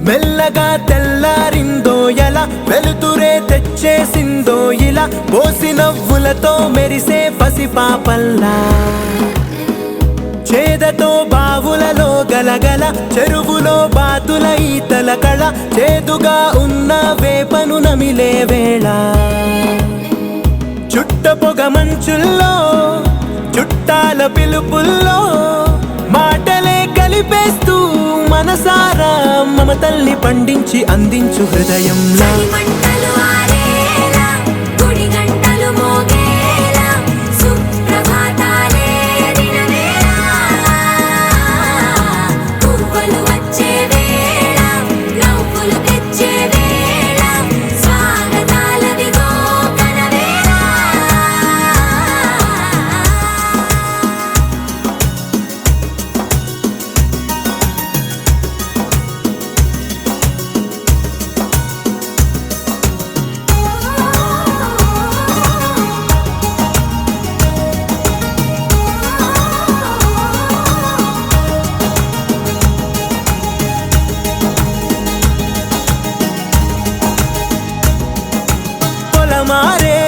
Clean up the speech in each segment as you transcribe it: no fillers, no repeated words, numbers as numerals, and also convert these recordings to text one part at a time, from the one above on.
మెల్లగా తెల్లారిందో ఎలా వెలుతురే తెచ్చేసిందో ఇలా పోసి నవ్వులతో మెరిసే పసిపాపల్లా చేదతో బావులలో గలగల చెరువులో బాతుల ఈతల కళ చేదుగా ఉన్న వేపను నమిలే వేళ చుట్ట పొగ మంచుల్లో చుట్టాల పిలుపుల్లో మాటలే కలిపేస్తూ మనసారా మమతల్ని పండించి అందించు హృదయంలా మారే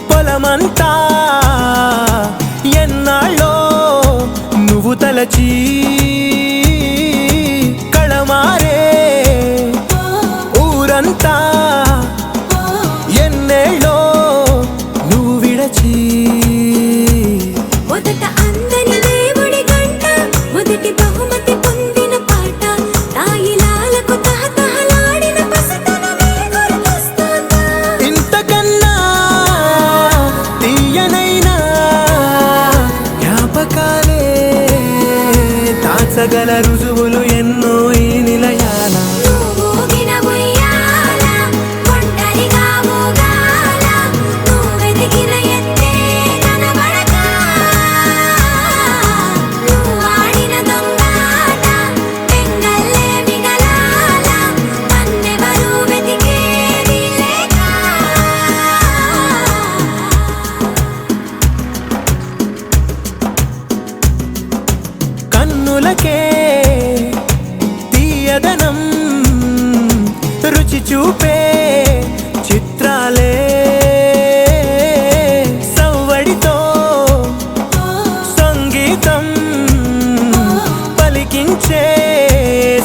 పొలమంతా ఎన్నాళ్ళో నువ్వు తలచి కళమారే ఊరంతా ఎన్నేళ్ళో నువ్వు విడచి మొదట అందని దేవుడి గంట మొదటి బహుమతి పొందిన పాట తాయిలాలకు తహతహలాడిన పసితనమే గుర్తొస్తుందా ఇంతకన్నా తీయనైనా జ్ఞాపకాలే దాచగల రుజువులు ఎన్నో ఈ నిలయాల కన్నులకే తీయదనం రుచి చూపే చిత్రాలే సవ్వడితో సంగీతం పలికించే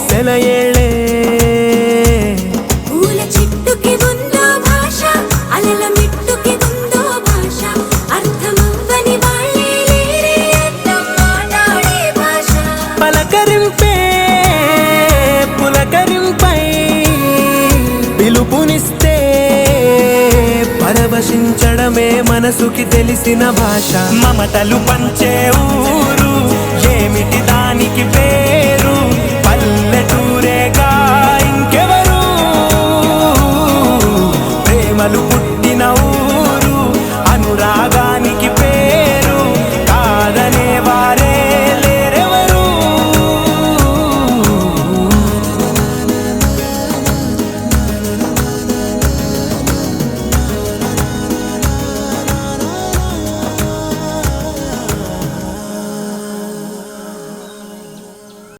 సెలయేళే పూల చిట్టుకి ఉందో భాష అలల మిట్టుకి ఉందో భాష అర్థమవ్వని వాళ్ళే లేరే అర్థం మాట్లాడే భాష పలకరింపే పులకరింపై పిలుపునిస్తే పరవశించడమే మనసుకి తెలిసిన భాష మమతలు పంచే ఊరు ఏమిటి దానికి పేరు